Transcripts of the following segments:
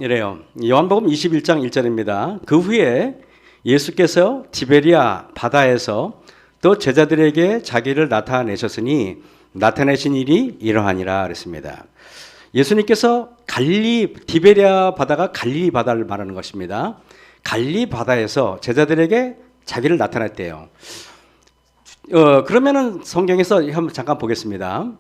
이래요. 요한복음 21장 1절입니다. 그 후에 예수께서 디베리아 바다에서 또 제자들에게 자기를 나타내셨으니 나타내신 일이 이러하니라 그랬습니다. 예수님께서 디베리아 바다가 갈릴리 바다를 말하는 것입니다. 갈릴리 바다에서 제자들에게 자기를 나타냈대요. 그러면은 성경에서 한번 잠깐 보겠습니다.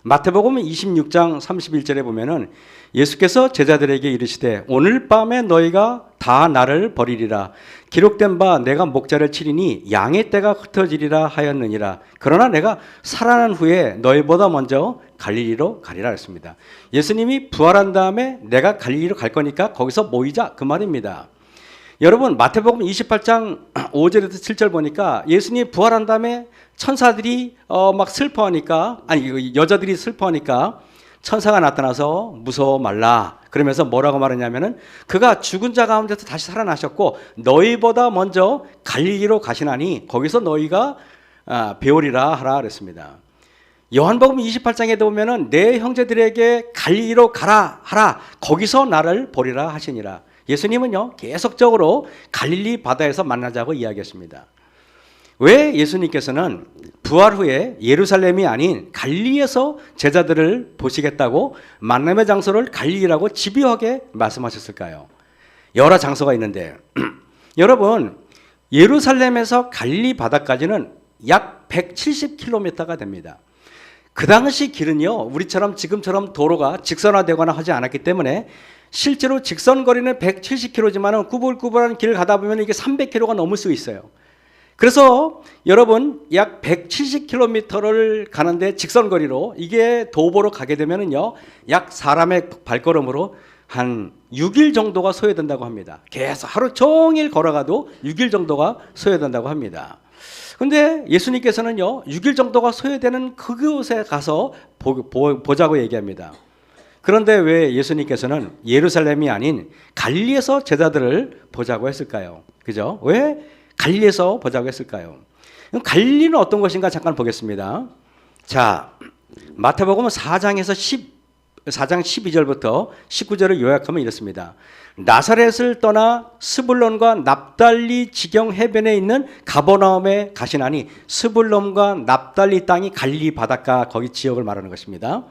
마태복음 26장 31절에 보면은 예수께서 제자들에게 이르시되 오늘 밤에 너희가 다 나를 버리리라. 기록된 바 내가 목자를 치리니 양의 떼가 흩어지리라 하였느니라. 그러나 내가 살아난 후에 너희보다 먼저 갈릴리로 가리라 했습니다. 예수님이 부활한 다음에 내가 갈릴리로 갈 거니까 거기서 모이자 그 말입니다. 여러분 마태복음 28장 5절에서 7절 보니까 예수님이 부활한 다음에 천사들이 막 슬퍼하니까 여자들이 슬퍼하니까 천사가 나타나서 무서워 말라 그러면서 뭐라고 말하냐면은 그가 죽은 자 가운데서 다시 살아나셨고 너희보다 먼저 갈릴리로 가시나니 거기서 너희가 배우리라 하라 그랬습니다. 요한복음 28장에도 보면은 내 형제들에게 갈릴리로 가라 하라 거기서 나를 보리라 하시니라. 예수님은요 계속적으로 갈릴리 바다에서 만나자고 이야기했습니다. 왜 예수님께서는 부활 후에 예루살렘이 아닌 갈릴리에서 제자들을 보시겠다고 만남의 장소를 갈릴리라고 집요하게 말씀하셨을까요? 여러 장소가 있는데 여러분 예루살렘에서 갈릴리 바다까지는 약 170km가 됩니다. 그 당시 길은요 우리처럼 지금처럼 도로가 직선화되거나 하지 않았기 때문에 실제로 직선 거리는 170km지만 꾸불꾸불한 길을 가다 보면 이게 300km가 넘을 수 있어요. 그래서 여러분 약 170km를 가는데 직선 거리로 이게 도보로 가게 되면은요 약 사람의 발걸음으로 한 6일 정도가 소요된다고 합니다. 계속 하루 종일 걸어가도 6일 정도가 소요된다고 합니다. 근데 예수님께서는요 6일 정도가 소요되는 그곳에 가서 보자고 얘기합니다. 그런데 왜 예수님께서는 예루살렘이 아닌 갈릴리에서 제자들을 보자고 했을까요? 그죠? 왜 갈릴리에서 보자고 했을까요? 갈릴리는 어떤 것인가 잠깐 보겠습니다. 자, 마태복음 4장에서 4장 12절부터 19절을 요약하면 이렇습니다. 나사렛을 떠나 스불론과 납달리 지경 해변에 있는 가버나움에 가시나니 스불론과 납달리 땅이 갈릴리 바닷가 거기 지역을 말하는 것입니다.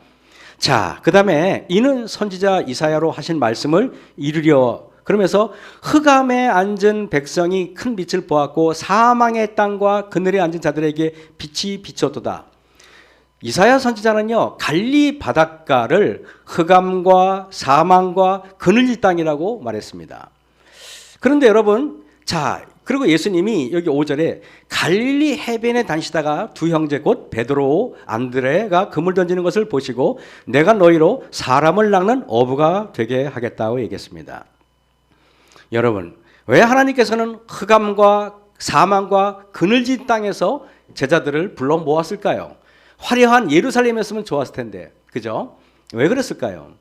자, 그 다음에 이는 선지자 이사야로 하신 말씀을 이루려 그러면서 흑암에 앉은 백성이 큰 빛을 보았고 사망의 땅과 그늘에 앉은 자들에게 빛이 비쳤도다. 이사야 선지자는요 갈릴리 바닷가를 흑암과 사망과 그늘지 땅이라고 말했습니다. 그런데 여러분 자 그리고 예수님이 여기 5절에 갈릴리 해변에 다니시다가 두 형제 곧 베드로 안드레가 그물 던지는 것을 보시고 내가 너희로 사람을 낚는 어부가 되게 하겠다고 얘기했습니다. 여러분 왜 하나님께서는 흑암과 사망과 그늘진 땅에서 제자들을 불러 모았을까요? 화려한 예루살렘이었으면 좋았을 텐데 그죠? 왜 그랬을까요?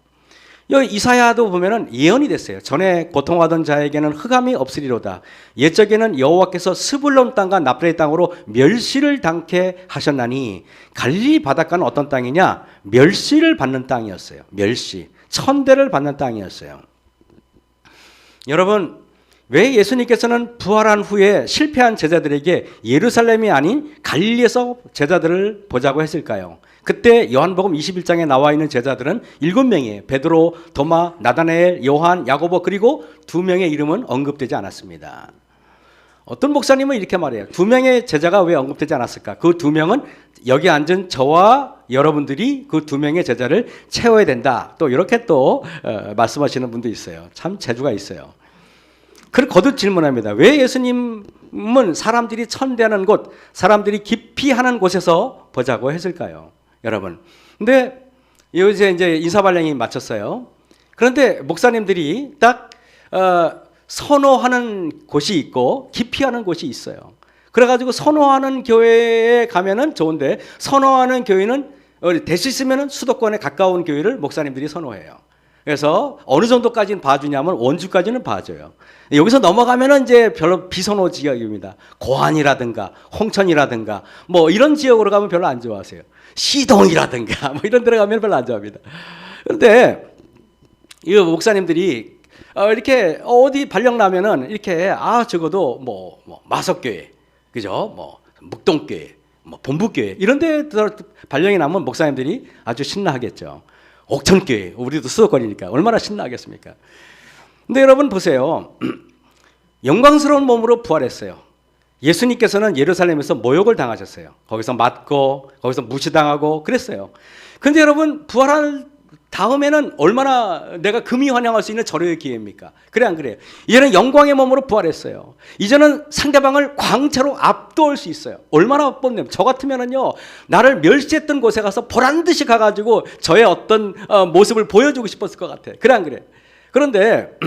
여기 이사야도 보면은 예언이 됐어요. 전에 고통하던 자에게는 흑암이 없으리로다. 옛적에는 여호와께서 스불론 땅과 납달리 땅으로 멸시를 당케 하셨나니 갈릴리 바닷가는 어떤 땅이냐? 멸시를 받는 땅이었어요. 멸시, 천대를 받는 땅이었어요. 여러분 왜 예수님께서는 부활한 후에 실패한 제자들에게 예루살렘이 아닌 갈릴리에서 제자들을 보자고 했을까요? 그때 요한복음 21장에 나와 있는 제자들은 7명이에요. 베드로, 도마, 나다나엘, 요한, 야고보 그리고 2명의 이름은 언급되지 않았습니다. 어떤 목사님은 이렇게 말해요. 2명의 제자가 왜 언급되지 않았을까? 그 2명은 여기 앉은 저와 여러분들이 그 2명의 제자를 채워야 된다. 또 이렇게 또 말씀하시는 분도 있어요. 참 재주가 있어요. 그걸 거듭 질문합니다. 왜 예수님은 사람들이 천대하는 곳, 사람들이 깊이 하는 곳에서 보자고 했을까요? 여러분. 근데 요새 이제 인사발령이 마쳤어요. 그런데 목사님들이 딱 선호하는 곳이 있고 깊이 하는 곳이 있어요. 그래가지고 선호하는 교회에 가면은 좋은데 선호하는 교회는 될 수 있으면 수도권에 가까운 교회를 목사님들이 선호해요. 그래서 어느 정도까지는 봐주냐면 원주까지는 봐줘요. 여기서 넘어가면은 이제 별로 비선호 지역입니다. 고안이라든가 홍천이라든가 뭐 이런 지역으로 가면 별로 안 좋아하세요. 시동이라든가 뭐 이런 데 가면 별로 안 좋아합니다. 그런데 이 목사님들이 이렇게 어디 발령 나면은 이렇게 적어도 뭐 마석교회, 그죠? 뭐 묵동교회, 뭐 본부교회 이런 데 발령이 나면 목사님들이 아주 신나하겠죠. 옥천교회, 우리도 수도권이니까 얼마나 신나하겠습니까? 근데 여러분 보세요. 영광스러운 몸으로 부활했어요. 예수님께서는 예루살렘에서 모욕을 당하셨어요. 거기서 맞고 거기서 무시당하고 그랬어요. 근데 여러분 부활할 다음에는 얼마나 내가 금이 환영할 수 있는 절호의 기회입니까? 그래 안 그래요? 이제는 영광의 몸으로 부활했어요. 이제는 상대방을 광채로 압도할 수 있어요. 얼마나 뽐내면 저 같으면은요 나를 멸시했던 곳에 가서 보란 듯이 가가지고 저의 어떤 모습을 보여주고 싶었을 것 같아요. 그래 안 그래요? 그런데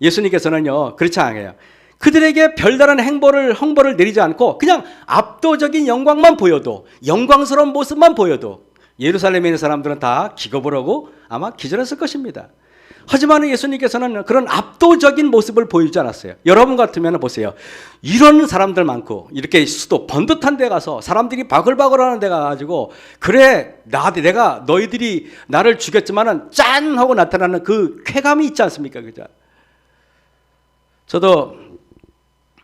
예수님께서는요 그렇지 않아요. 그들에게 별다른 형벌을 내리지 않고 그냥 압도적인 영광만 보여도, 영광스러운 모습만 보여도 예루살렘에 있는 사람들은 다 기겁을 하고 아마 기절했을 것입니다. 하지만 예수님께서는 그런 압도적인 모습을 보이지 않았어요. 여러분 같으면 보세요. 이런 사람들 많고 이렇게 수도 번듯한 데 가서 사람들이 바글바글하는 데 가가지고 그래 내가 너희들이 나를 죽였지만은 짠 하고 나타나는 그 쾌감이 있지 않습니까? 그죠? 저도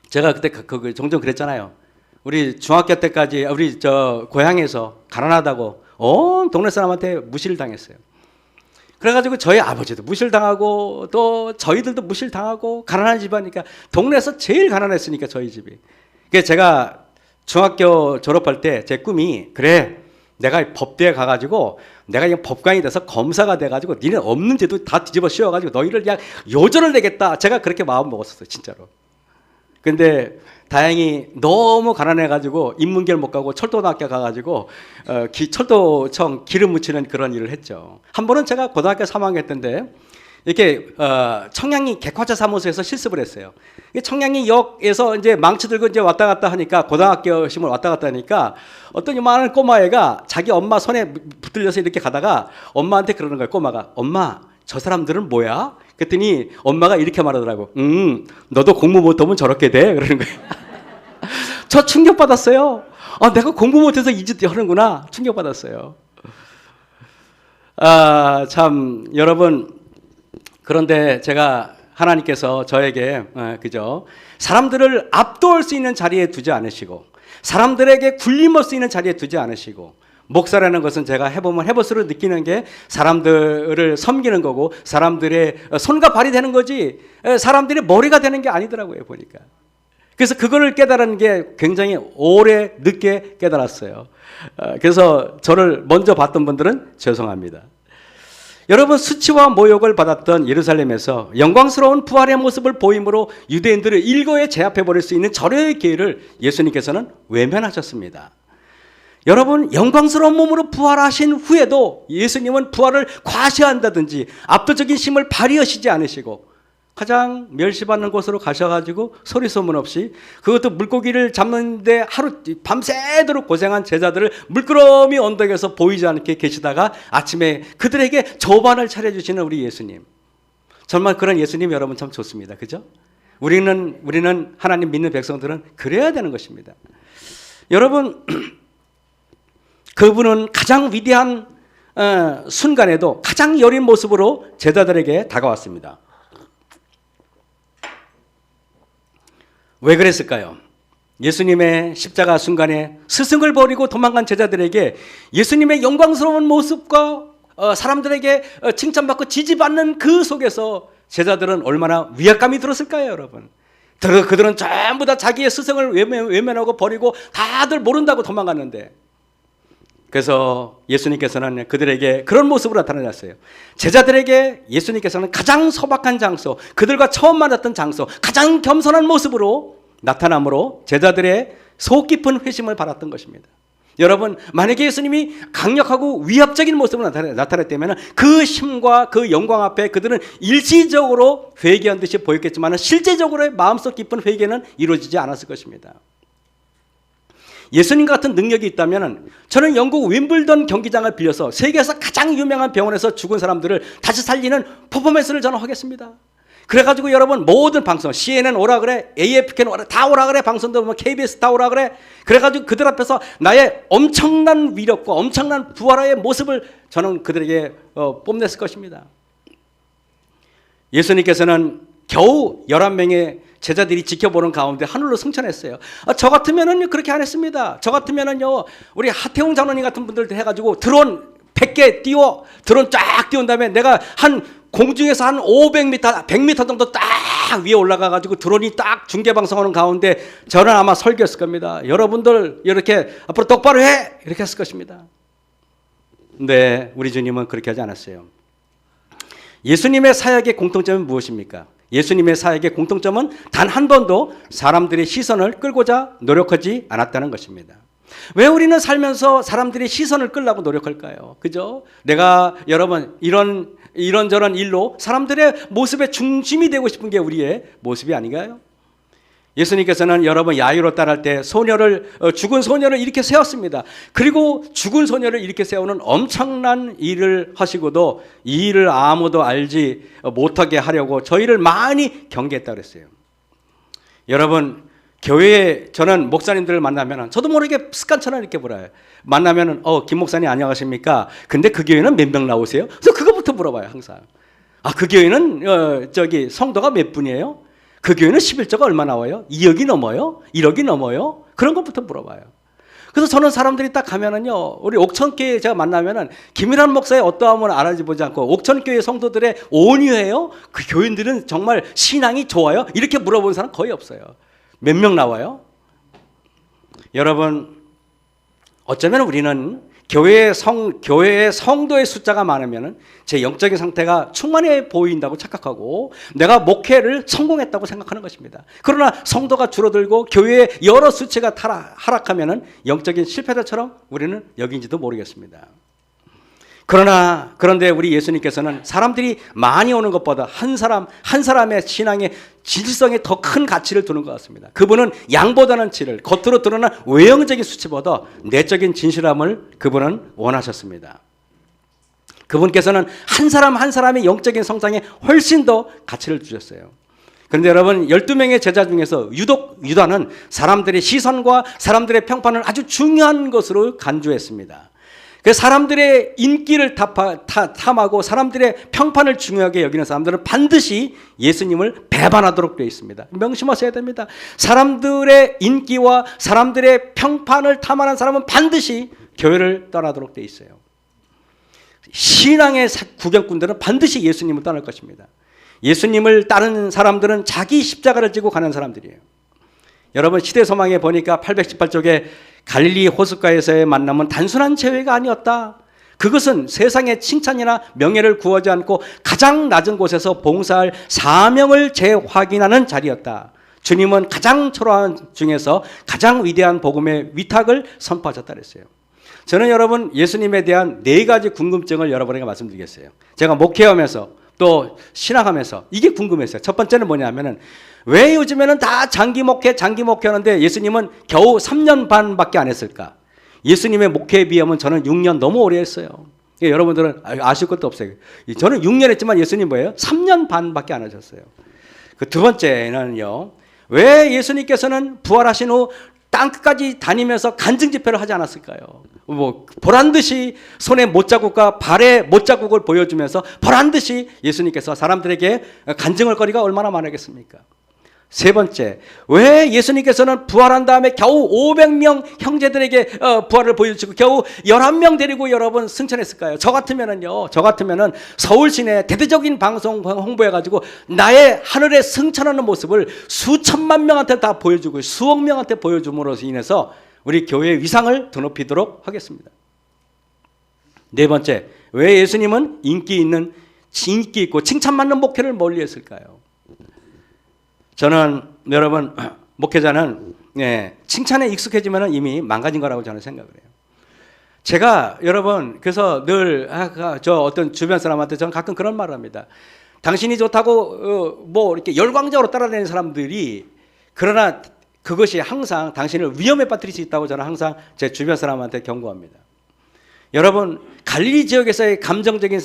제가 그때 종종 그랬잖아요. 우리 중학교 때까지 우리 저 고향에서 가난하다고 온 동네 사람한테 무시를 당했어요. 그래가지고 저희 아버지도 무시를 당하고 또 저희들도 무시를 당하고 가난한 집이니까 동네에서 제일 가난했으니까 저희 집이. 그래서 제가 중학교 졸업할 때 제 꿈이 그래 내가 법대에 가가지고 내가 그냥 법관이 돼서 검사가 돼가지고 니네 없는 제도 다 뒤집어 씌워가지고 너희를 그냥 요절을 내겠다. 제가 그렇게 마음 먹었었어요 진짜로. 근데 다행히 너무 가난해가지고 인문계를 못 가고 철도대학교 가가지고 철도청 기름 묻히는 그런 일을 했죠. 한 번은 제가 고등학교 3학년 때인데 이렇게 청량리 객화차 사무소에서 실습을 했어요. 청량리 역에서 이제 망치 들고 이제 왔다 갔다 하니까 고등학교 시험을 왔다 갔다 하니까 어떤 요만한 꼬마애가 자기 엄마 손에 붙들려서 이렇게 가다가 엄마한테 그러는 거예요. 꼬마가 엄마 저 사람들은 뭐야? 그랬더니 엄마가 이렇게 말하더라고. 너도 공부 못하면 저렇게 돼. 그러는 거예요. 저 충격받았어요. 내가 공부 못해서 이 짓 하는구나. 충격받았어요. 참 여러분 그런데 제가 하나님께서 저에게 그죠? 사람들을 압도할 수 있는 자리에 두지 않으시고 사람들에게 굴림할 수 있는 자리에 두지 않으시고 목사라는 것은 제가 해보면 해볼수록 느끼는 게 사람들을 섬기는 거고 사람들의 손과 발이 되는 거지 사람들의 머리가 되는 게 아니더라고요 보니까. 그래서 그거를 깨달은 게 굉장히 오래 늦게 깨달았어요. 그래서 저를 먼저 봤던 분들은 죄송합니다. 여러분 수치와 모욕을 받았던 예루살렘에서 영광스러운 부활의 모습을 보임으로 유대인들을 일거에 제압해버릴 수 있는 절호의 기회를 예수님께서는 외면하셨습니다. 여러분 영광스러운 몸으로 부활하신 후에도 예수님은 부활을 과시한다든지 압도적인 힘을 발휘하시지 않으시고 가장 멸시받는 곳으로 가셔가지고 소리 소문 없이 그것도 물고기를 잡는데 하루 밤새도록 고생한 제자들을 물끄러미 언덕에서 보이지 않게 계시다가 아침에 그들에게 조반을 차려주시는 우리 예수님. 정말 그런 예수님 여러분 참 좋습니다. 그죠? 우리는 하나님 믿는 백성들은 그래야 되는 것입니다. 여러분 그분은 가장 위대한 순간에도 가장 여린 모습으로 제자들에게 다가왔습니다. 왜 그랬을까요? 예수님의 십자가 순간에 스승을 버리고 도망간 제자들에게 예수님의 영광스러운 모습과 사람들에게 칭찬받고 지지받는 그 속에서 제자들은 얼마나 위압감이 들었을까요, 여러분? 그들은 전부 다 자기의 스승을 외면하고 버리고 다들 모른다고 도망갔는데 그래서 예수님께서는 그들에게 그런 모습으로 나타나셨어요. 제자들에게 예수님께서는 가장 소박한 장소, 그들과 처음 만났던 장소, 가장 겸손한 모습으로 나타남으로 제자들의 속 깊은 회심을 받았던 것입니다. 여러분 만약에 예수님이 강력하고 위압적인 모습으로 나타났다면 그 힘과 그 영광 앞에 그들은 일시적으로 회개한 듯이 보였겠지만 실제적으로의 마음속 깊은 회개는 이루어지지 않았을 것입니다. 예수님 같은 능력이 있다면 저는 영국 윈블던 경기장을 빌려서 세계에서 가장 유명한 병원에서 죽은 사람들을 다시 살리는 퍼포먼스를 저는 하겠습니다. 그래가지고 여러분 모든 방송 CNN 오라 그래, AFK는 오라, 다 오라 그래, 방송도 보면 KBS 다 오라 그래. 그래가지고 그들 앞에서 나의 엄청난 위력과 엄청난 부활의 모습을 저는 그들에게 뽐냈을 것입니다. 예수님께서는 겨우 11명의 제자들이 지켜보는 가운데 하늘로 승천했어요. 저 같으면은 그렇게 안 했습니다. 저 같으면은요, 우리 하태웅 장로님 같은 분들도 해가지고 드론 100개 띄워, 드론 쫙 띄운 다음에 내가 한 공중에서 한 500m, 100m 정도 딱 위에 올라가가지고 드론이 딱 중계방송하는 가운데 저는 아마 설교했을 겁니다. 여러분들 이렇게 앞으로 똑바로 해! 이렇게 했을 것입니다. 근데 우리 주님은 그렇게 하지 않았어요. 예수님의 사역의 공통점은 무엇입니까? 예수님의 사역의 공통점은 단 한 번도 사람들의 시선을 끌고자 노력하지 않았다는 것입니다. 왜 우리는 살면서 사람들의 시선을 끌려고 노력할까요? 그죠? 내가 여러분 이런저런 일로 사람들의 모습의 중심이 되고 싶은 게 우리의 모습이 아닌가요? 예수님께서는 여러분 야이로 따라할 때 죽은 소녀를 이렇게 세웠습니다. 그리고 죽은 소녀를 이렇게 세우는 엄청난 일을 하시고도 이 일을 아무도 알지 못하게 하려고 저희를 많이 경계했다고 그랬어요. 여러분 교회에 저는 목사님들을 만나면 저도 모르게 습관처럼 이렇게 물어요. 만나면 김 목사님 안녕하십니까? 근데 그 교회는 몇 명 나오세요? 그래서 그거부터 물어봐요 항상. 그 교회는 성도가 몇 분이에요? 그 교회는 11조가 얼마 나와요? 2억이 넘어요? 1억이 넘어요? 그런 것부터 물어봐요. 그래서 저는 사람들이 딱 가면은요, 우리 옥천교회 제가 만나면은 김일환 목사의 어떠함을 알아보지 않고 옥천교회 성도들의 온유해요? 그 교인들은 정말 신앙이 좋아요? 이렇게 물어보는 사람 거의 없어요. 몇 명 나와요? 여러분, 어쩌면 우리는 교회의 성도의 숫자가 많으면 제 영적인 상태가 충만해 보인다고 착각하고 내가 목회를 성공했다고 생각하는 것입니다. 그러나 성도가 줄어들고 교회의 여러 수치가 하락하면 영적인 실패자처럼 우리는 여긴지도 모르겠습니다. 그런데 우리 예수님께서는 사람들이 많이 오는 것보다 한 사람의 신앙의 진실성에 더 큰 가치를 두는 것 같습니다. 그분은 양보다는 질을, 겉으로 드러난 외형적인 수치보다 내적인 진실함을 그분은 원하셨습니다. 그분께서는 한 사람의 영적인 성장에 훨씬 더 가치를 주셨어요. 그런데 여러분 12명의 제자 중에서 유독 유다는 사람들의 시선과 사람들의 평판을 아주 중요한 것으로 간주했습니다. 그 사람들의 인기를 탐하고 사람들의 평판을 중요하게 여기는 사람들은 반드시 예수님을 배반하도록 되어 있습니다. 명심하셔야 됩니다. 사람들의 인기와 사람들의 평판을 탐하는 사람은 반드시 교회를 떠나도록 되어 있어요. 신앙의 구경꾼들은 반드시 예수님을 떠날 것입니다. 예수님을 따르는 사람들은 자기 십자가를 지고 가는 사람들이에요. 여러분 시대소망에 보니까 818쪽에 갈릴리 호숫가에서의 만남은 단순한 재회가 아니었다. 그것은 세상의 칭찬이나 명예를 구하지 않고 가장 낮은 곳에서 봉사할 사명을 재확인하는 자리였다. 주님은 가장 초라한 중에서 가장 위대한 복음의 위탁을 선포하셨다 그랬어요. 저는 여러분 예수님에 대한 4가지 궁금증을 여러분에게 말씀드리겠어요. 제가 목회하면서 또 신앙하면서 이게 궁금했어요. 첫 번째는 뭐냐면은 왜 요즘에는 다 장기 목회 하는데 예수님은 겨우 3년 반밖에 안 했을까? 예수님의 목회에 비하면 저는 6년 너무 오래 했어요. 여러분들은 아실 것도 없어요. 저는 6년 했지만 예수님 뭐예요? 3년 반밖에 안 하셨어요. 그 두 번째는요. 왜 예수님께서는 부활하신 후 땅끝까지 다니면서 간증 집회를 하지 않았을까요? 보란듯이 손에 못자국과 발에 못자국을 보여주면서 보란듯이 예수님께서 사람들에게 간증할 거리가 얼마나 많았겠습니까? 세 번째, 왜 예수님께서는 부활한 다음에 겨우 500명 형제들에게 부활을 보여주시고 겨우 11명 데리고 여러분 승천했을까요? 저 같으면은 서울 시내 대대적인 방송 홍보해가지고 나의 하늘에 승천하는 모습을 수천만 명한테 다 보여주고 수억 명한테 보여줌으로써 인해서 우리 교회의 위상을 드높이도록 하겠습니다. 네 번째, 왜 예수님은 인기 있고 칭찬받는 목회를 멀리 했을까요? 저는 여러분 목회자는 칭찬에 익숙해지면 이미 망가진 거라고 저는 생각을 해요. 제가 여러분 그래서 늘 저 어떤 주변 사람한테 저는 가끔 그런 말을 합니다. 당신이 좋다고 이렇게 열광적으로 따라다니는 사람들이 그러나 그것이 항상 당신을 위험에 빠뜨릴 수 있다고 저는 항상 제 주변 사람한테 경고합니다. 여러분 갈릴리 지역에서의 감성적인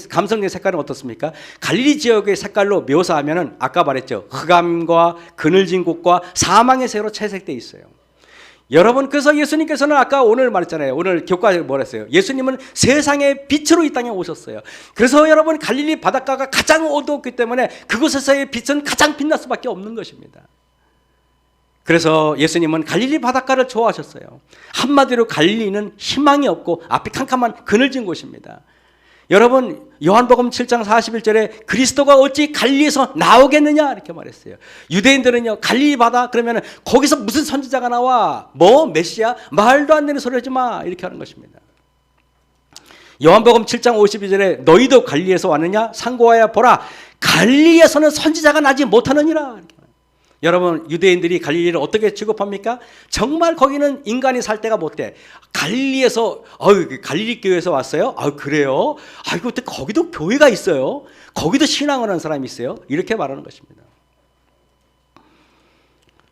색깔은 어떻습니까? 갈릴리 지역의 색깔로 묘사하면은 아까 말했죠. 흑암과 그늘진 곳과 사망의 새로 채색되어 있어요. 여러분, 그래서 예수님께서는 아까 오늘 말했잖아요. 오늘 교과에 뭐라 했어요? 예수님은 세상의 빛으로 이 땅에 오셨어요. 그래서 여러분, 갈릴리 바닷가가 가장 어두웠기 때문에 그곳에서의 빛은 가장 빛날 수밖에 없는 것입니다. 그래서 예수님은 갈릴리 바닷가를 좋아하셨어요. 한마디로 갈릴리는 희망이 없고 앞이 캄캄한 그늘진 곳입니다. 여러분, 요한복음 7장 41절에 그리스도가 어찌 갈릴리에서 나오겠느냐 이렇게 말했어요. 유대인들은요, 갈릴리 바다 그러면 거기서 무슨 선지자가 나와? 뭐 메시아? 말도 안 되는 소리 하지 마 이렇게 하는 것입니다. 요한복음 7장 52절에 너희도 갈릴리에서 왔느냐? 상고하여 보라, 갈릴리에서는 선지자가 나지 못하느니라. 이렇게. 여러분, 유대인들이 갈릴리를 어떻게 취급합니까? 정말 거기는 인간이 살 데가 못 돼. 갈릴리에서 갈릴리 교회에서 왔어요? 그래요? 아이고, 거기도 교회가 있어요? 거기도 신앙을 하는 사람이 있어요? 이렇게 말하는 것입니다.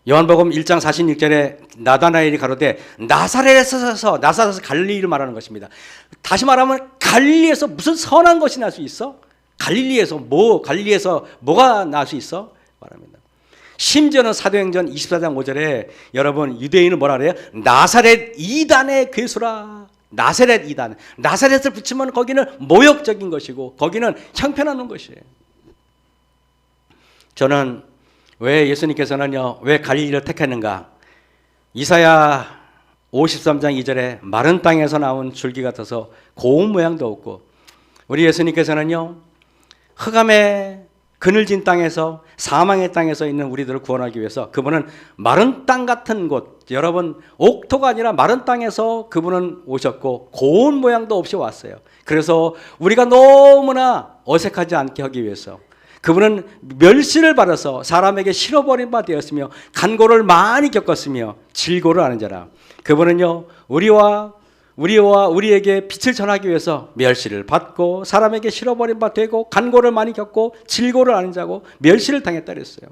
요한복음 1장 46절에 나다나엘이 가로되 나사렛에서 갈릴리를 말하는 것입니다. 다시 말하면 갈릴리에서 무슨 선한 것이 날 수 있어? 갈릴리에서 뭐가 날 수 있어? 말합니다. 심지어는 사도행전 24장 5절에 여러분, 유대인은 뭐라 그래요? 나사렛 이단의 괴수라. 나사렛 이단. 나사렛을 붙이면 거기는 모욕적인 것이고 거기는 형편없는 것이에요. 저는 왜 예수님께서는요, 왜 갈릴리를 택했는가? 이사야 53장 2절에 마른 땅에서 나온 줄기 같아서 고운 모양도 없고, 우리 예수님께서는요, 흑암의 그늘진 땅에서, 사망의 땅에서 있는 우리들을 구원하기 위해서 그분은 마른 땅 같은 곳, 여러분, 옥토가 아니라 마른 땅에서 그분은 오셨고 고운 모양도 없이 왔어요. 그래서 우리가 너무나 어색하지 않게 하기 위해서 그분은 멸시를 받아서 사람에게 실어버린 바 되었으며 간고를 많이 겪었으며 질고를 아는 자라. 그분은요, 우리에게 빛을 전하기 위해서 멸시를 받고 사람에게 실어버린 바 되고 간고를 많이 겪고 질고를 아는 자고 멸시를 당했다 그랬어요.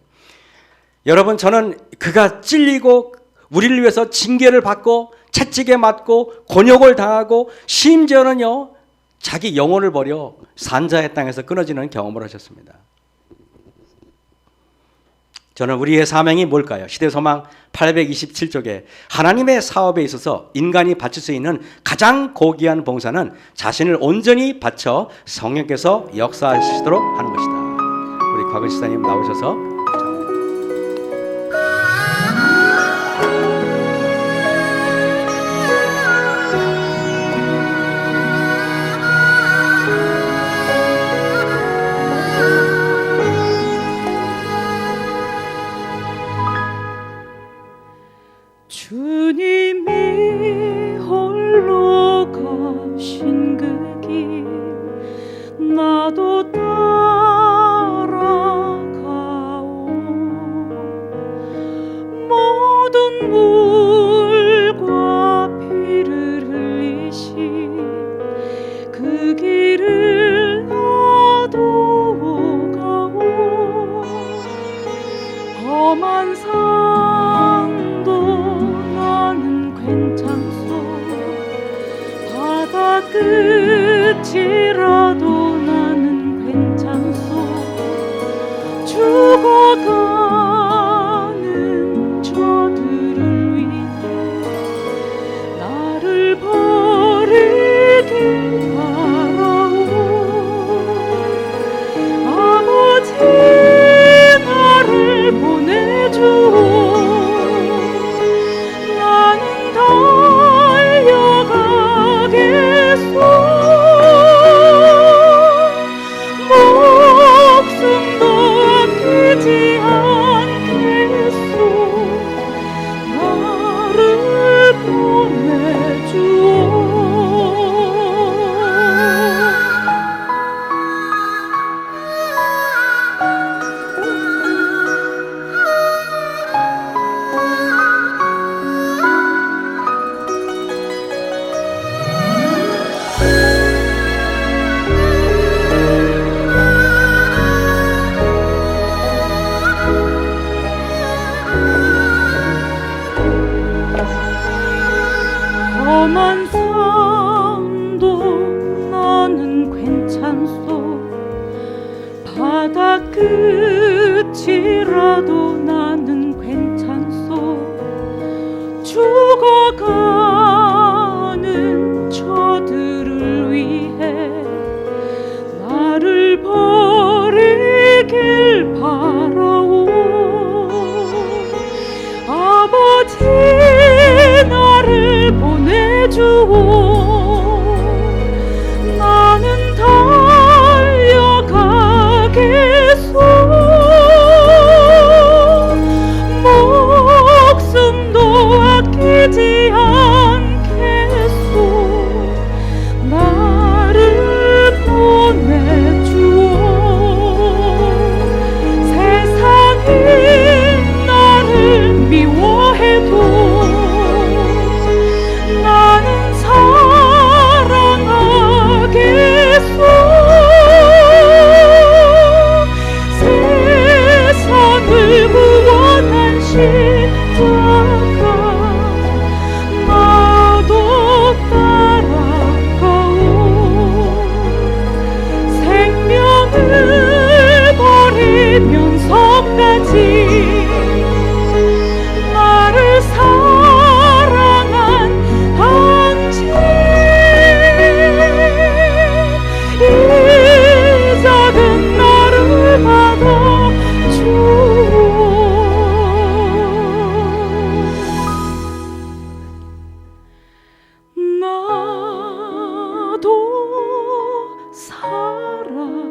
여러분, 저는 그가 찔리고 우리를 위해서 징계를 받고 채찍에 맞고 곤욕을 당하고 심지어는요, 자기 영혼을 버려 산자의 땅에서 끊어지는 경험을 하셨습니다. 저는 우리의 사명이 뭘까요? 시대소망 827쪽에 하나님의 사업에 있어서 인간이 바칠 수 있는 가장 고귀한 봉사는 자신을 온전히 바쳐 성령께서 역사하시도록 하는 것이다. 우리 곽은 시사님 나오셔서 주님이 홀로 가신 그 길 나도 따라가오. 모든 물과 피를 흘리신 그 길을 나도 가오. 험한 산도 괜찮소. 바다 끝이라도 나는 괜찮소. 죽어가는 저들을 위해 나를 버리길 바라오. 아버지, 나를 보내주오. 목숨도 아끼지 않겠소. 나를 보내주오. 험한 산도 나는 괜찮소. 바다 끝이라도 나는 괜찮소. 죽어 주오 나는 달려가겠소 목숨도 아끼지 않겠소 나를 보내주오 세상이 나를 미워해도 나는 사랑하겠소 세상을 구원한 십자가 나도 따라가오 생명을 버리면서까지 나를 사랑한 당신 이 작은 나를 받아주오 나도 사랑하오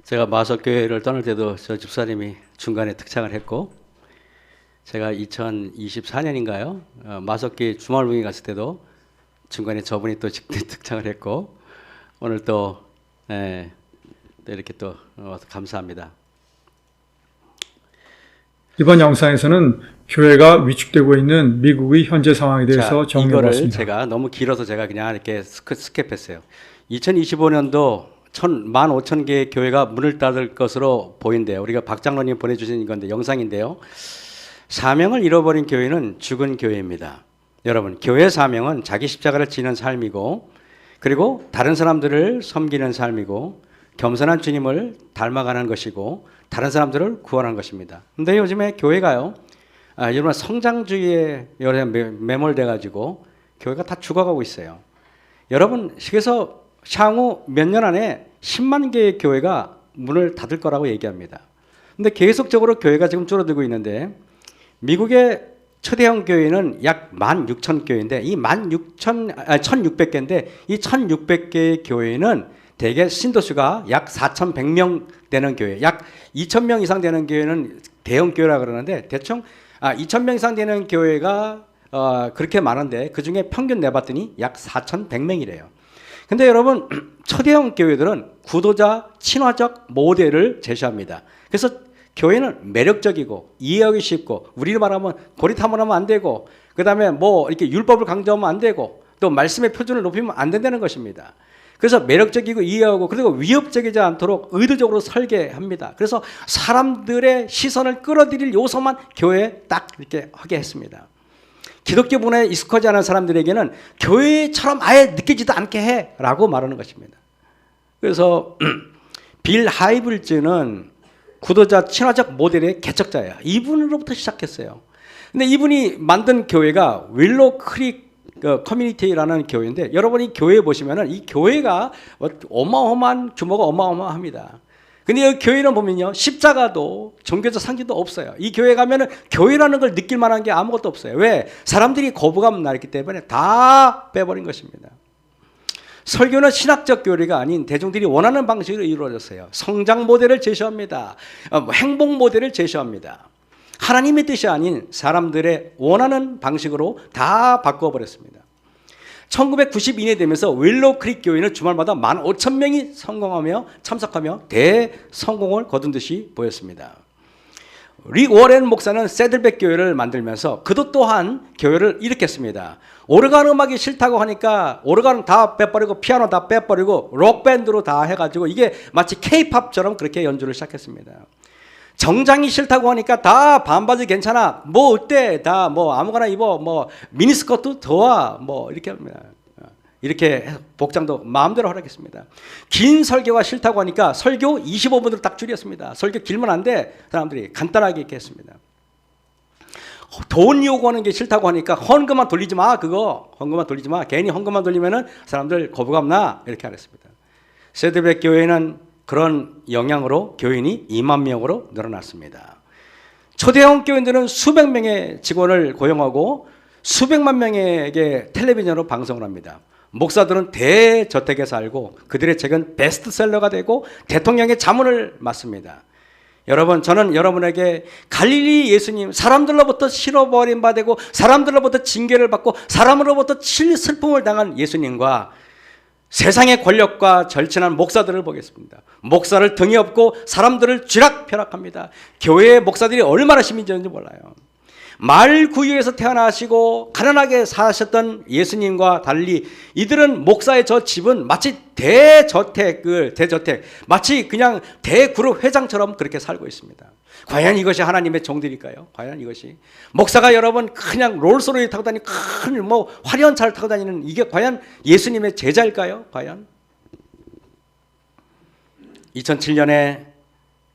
제가 마석교회를 떠날 때도 저 집사님이 중간에 특창을 했고, 제가 2024년인가요? 마석교회 주말봉에 갔을 때도 중간에 저분이 또 특창을 했고, 오늘 또, 또 이렇게 또 와서 감사합니다. 이번 영상에서는 교회가 위축되고 있는 미국의 현재 상황에 대해서 이거를 정리해봤습니다. 제가 너무 길어서 제가 그냥 이렇게 스킵했어요. 2025년도 15,000개의 교회가 문을 닫을 것으로 보인대요. 우리가 박 장로님 보내주신 건데 영상인데요. 사명을 잃어버린 교회는 죽은 교회입니다. 여러분, 교회의 사명은 자기 십자가를 지는 삶이고, 그리고 다른 사람들을 섬기는 삶이고, 겸손한 주님을 닮아가는 것이고, 다른 사람들을 구원하는 것입니다. 근데 요즘에 교회가요, 여러분 성장주의에 여러 매몰돼 가지고 교회가 다 죽어가고 있어요. 여러분, 그래서 향후 몇 년 안에 10만 개의 교회가 문을 닫을 거라고 얘기합니다. 근데 계속적으로 교회가 지금 줄어들고 있는데, 미국의 초대형 교회는 약 16,000교회인데, 이 1,600개인데, 이 1,600개의 교회는 대개 신도수가 약 4,100명 되는 교회, 약 2,000명 이상 되는 교회는 대형 교회라 그러는데, 대충 2,000명 이상 되는 교회가 그렇게 많은데, 그 중에 평균 내봤더니 약 4,100명이래요. 근데 여러분, 초대형 교회들은 구도자 친화적 모델을 제시합니다. 그래서 교회는 매력적이고 이해하기 쉽고, 우리를 말하면 고리타분하면 안 되고, 그 다음에 뭐 이렇게 율법을 강조하면 안 되고, 또 말씀의 표준을 높이면 안 된다는 것입니다. 그래서 매력적이고 이해하고, 그리고 위협적이지 않도록 의도적으로 설계합니다. 그래서 사람들의 시선을 끌어들일 요소만 교회에 딱 이렇게 하게 했습니다. 기독교 문화에 익숙하지 않은 사람들에게는 교회처럼 아예 느끼지도 않게 해라고 말하는 것입니다. 그래서 빌 하이블즈는 구도자 친화적 모델의 개척자예요. 이분으로부터 시작했어요. 근데 이분이 만든 교회가 윌로우 크릭 커뮤니티라는 교회인데, 여러분이 교회 보시면은 이 교회가 어마어마한 규모가 어마어마합니다. 근데 이 교회는 보면요, 십자가도 종교적 상징도 없어요. 이 교회 가면은 교회라는 걸 느낄 만한 게 아무것도 없어요. 왜? 사람들이 거부감 나기 때문에 다 빼버린 것입니다. 설교는 신학적 교리가 아닌 대중들이 원하는 방식으로 이루어졌어요. 성장 모델을 제시합니다. 행복 모델을 제시합니다. 하나님의 뜻이 아닌 사람들의 원하는 방식으로 다 바꿔버렸습니다. 1992년이 되면서 윌로우 크릭 교회는 주말마다 15,000명이 성공하며 참석하며 대성공을 거둔 듯이 보였습니다. 릭 워렌 목사는 새들백 교회를 만들면서 그도 또한 교회를 일으켰습니다. 오르간 음악이 싫다고 하니까 오르간 다 빼버리고 피아노 다 빼버리고 록밴드로 다 해가지고 이게 마치 K-팝처럼 그렇게 연주를 시작했습니다. 정장이 싫다고 하니까 다 반바지 괜찮아, 뭐 어때, 다 뭐 아무거나 입어, 뭐 미니스커트 좋아, 뭐 이렇게 합니다. 이렇게 복장도 마음대로 하라겠습니다. 긴 설교가 싫다고 하니까 설교 25분으로 딱 줄였습니다. 설교 길면 안 돼, 사람들이 간단하게 이렇게 했습니다. 돈 요구하는 게 싫다고 하니까 헌금만 돌리지 마. 그거 헌금만 돌리지 마. 괜히 헌금만 돌리면은 사람들 거부감 나. 이렇게 하랬습니다. 세드백 교회는 그런 영향으로 교인이 2만 명으로 늘어났습니다. 초대형 교인들은 수백 명의 직원을 고용하고 수백만 명에게 텔레비전으로 방송을 합니다. 목사들은 대저택에 살고 그들의 책은 베스트셀러가 되고 대통령의 자문을 맡습니다. 여러분, 저는 여러분에게 갈릴리 예수님, 사람들로부터 실어버림받고 사람들로부터 징계를 받고 사람으로부터 슬픔을 당한 예수님과 세상의 권력과 절친한 목사들을 보겠습니다. 목사를 등에 업고 사람들을 쥐락펴락합니다. 교회의 목사들이 얼마나 힘이 있는지 몰라요. 말구유에서 태어나시고 가난하게 사셨던 예수님과 달리 이들은 목사의 저 집은 마치 대저택, 마치 그냥 대그룹 회장처럼 그렇게 살고 있습니다. 과연 이것이 하나님의 종들일까요? 과연 이것이 목사가 여러분 그냥 롤스로이 타고 다니는 큰 화려한 차를 타고 다니는 이게 과연 예수님의 제자일까요? 과연 2007년에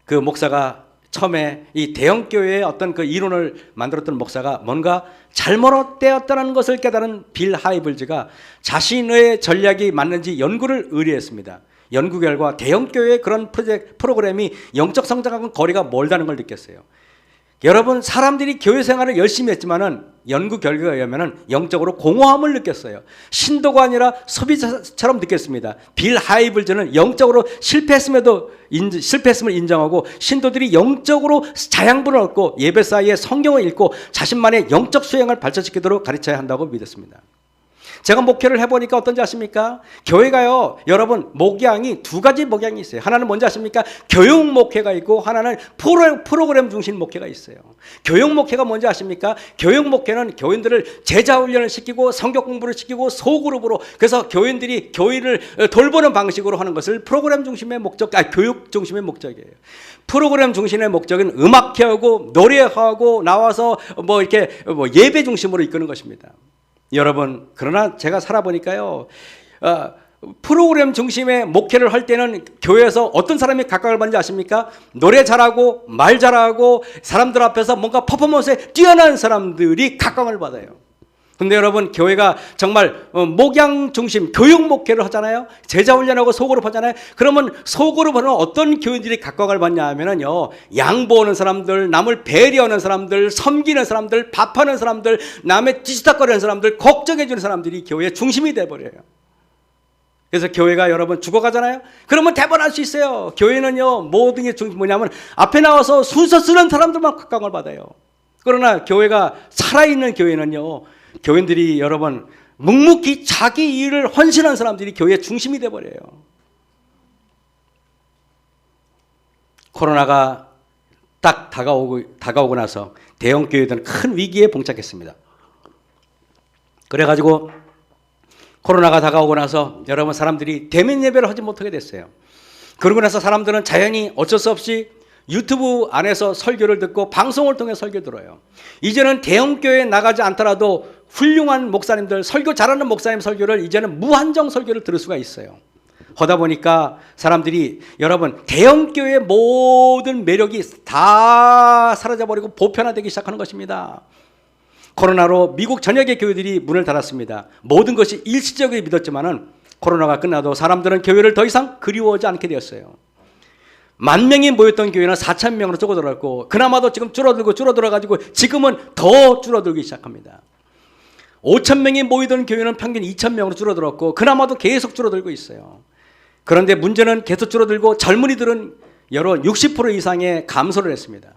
그 목사가 처음에 이 대형교회의 어떤 그 이론을 만들었던 목사가 뭔가 잘못되었다는 것을 깨달은 빌 하이블즈가 자신의 전략이 맞는지 연구를 의뢰했습니다. 연구 결과 대형교회의 그런 프로그램이 영적 성장하고는 거리가 멀다는 걸 느꼈어요. 여러분, 사람들이 교회 생활을 열심히 했지만은 연구 결과에 의하면은 영적으로 공허함을 느꼈어요. 신도가 아니라 소비자처럼 느꼈습니다. 빌 하이블즈는 영적으로 실패했음을 인정하고 신도들이 영적으로 자양분을 얻고 예배 사이에 성경을 읽고 자신만의 영적 수행을 발전시키도록 가르쳐야 한다고 믿었습니다. 제가 목회를 해보니까 어떤지 아십니까? 교회가요, 여러분, 목양이 두 가지 목양이 있어요. 하나는 뭔지 아십니까? 교육 목회가 있고 하나는 프로그램 중심 목회가 있어요. 교육 목회가 뭔지 아십니까? 교육 목회는 교인들을 제자 훈련을 시키고 성경 공부를 시키고 소그룹으로, 그래서 교인들이 교회를 돌보는 방식으로 하는 것을 프로그램 중심의 목적, 교육 중심의 목적이에요. 프로그램 중심의 목적은 음악회하고 노래하고 나와서 이렇게 예배 중심으로 이끄는 것입니다. 여러분, 그러나 제가 살아보니까요, 프로그램 중심의 목회를 할 때는 교회에서 어떤 사람이 각광을 받는지 아십니까? 노래 잘하고 말 잘하고 사람들 앞에서 뭔가 퍼포먼스에 뛰어난 사람들이 각광을 받아요. 근데 여러분, 교회가 정말 목양 중심 교육 목회를 하잖아요. 제자 훈련하고 소그룹 하잖아요. 그러면 소그룹은 어떤 교인들이 각광을 받냐 하면은요, 양보하는 사람들, 남을 배려하는 사람들, 섬기는 사람들, 밥하는 사람들, 남의 뒤치다거리는 사람들, 걱정해 주는 사람들이 교회의 중심이 돼버려요. 그래서 교회가 여러분 죽어가잖아요. 그러면 대번할 수 있어요. 교회는요, 모든 게 뭐냐면 앞에 나와서 순서 쓰는 사람들만 각광을 받아요. 그러나 교회가 살아있는 교회는요, 교인들이 여러분 묵묵히 자기 일을 헌신한 사람들이 교회의 중심이 돼버려요. 코로나가 딱 다가오고 나서 대형 교회들은 큰 위기에 봉착했습니다. 그래가지고 코로나가 다가오고 나서 여러분 사람들이 대면 예배를 하지 못하게 됐어요. 그러고 나서 사람들은 자연히 어쩔 수 없이 유튜브 안에서 설교를 듣고 방송을 통해 설교 들어요. 이제는 대형교회에 나가지 않더라도 훌륭한 목사님들, 설교 잘하는 목사님 설교를 이제는 무한정 설교를 들을 수가 있어요. 하다 보니까 사람들이 여러분 대형교회의 모든 매력이 다 사라져버리고 보편화되기 시작하는 것입니다. 코로나로 미국 전역의 교회들이 문을 닫았습니다. 모든 것이 일시적으로 믿었지만은 코로나가 끝나도 사람들은 교회를 더 이상 그리워하지 않게 되었어요. 10,000명이 모였던 교회는 4,000명으로 줄어들었고 그나마도 지금 줄어들어가지고 지금은 더 줄어들기 시작합니다. 5,000명이 모이던 교회는 평균 2,000명으로 줄어들었고 그나마도 계속 줄어들고 있어요. 그런데 문제는 계속 줄어들고 젊은이들은 여러 60% 이상의 감소를 했습니다.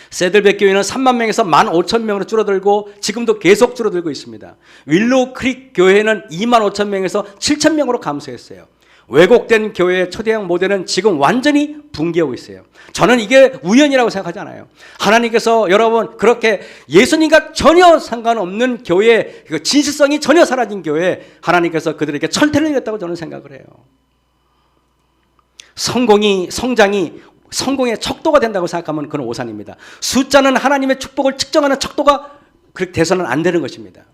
세들백 교회는 3만 명에서 15,000명으로 줄어들고 지금도 계속 줄어들고 있습니다. 윌로우 크릭 교회는 25,000명에서 7,000명으로 감소했어요. 왜곡된 교회의 초대형 모델은 지금 완전히 붕괴하고 있어요. 저는 이게 우연이라고 생각하지 않아요. 하나님께서 여러분 그렇게 예수님과 전혀 상관없는 교회, 그 진실성이 전혀 사라진 교회, 하나님께서 그들에게 철퇴를 내렸다고 저는 생각을 해요. 성장이 성공의 척도가 된다고 생각하면 그건 오산입니다. 숫자는 하나님의 축복을 측정하는 척도가 그렇게 돼서는 안 되는 것입니다.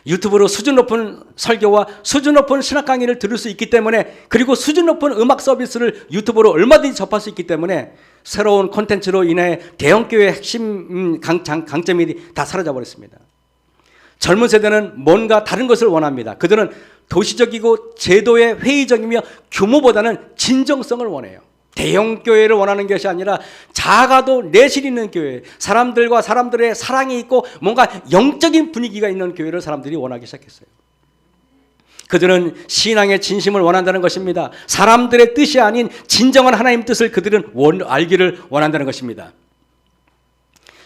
유튜브로 수준 높은 설교와 수준 높은 신학 강의를 들을 수 있기 때문에, 그리고 수준 높은 음악 서비스를 유튜브로 얼마든지 접할 수 있기 때문에 새로운 콘텐츠로 인해 대형교회의 핵심 강점이 다 사라져 버렸습니다. 젊은 세대는 뭔가 다른 것을 원합니다. 그들은 도시적이고 제도의 회의적이며 규모보다는 진정성을 원해요. 대형 교회를 원하는 것이 아니라 작아도 내실 있는 교회, 사람들과 사람들의 사랑이 있고 뭔가 영적인 분위기가 있는 교회를 사람들이 원하기 시작했어요. 그들은 신앙의 진심을 원한다는 것입니다. 사람들의 뜻이 아닌 진정한 하나님 뜻을 그들은 알기를 원한다는 것입니다.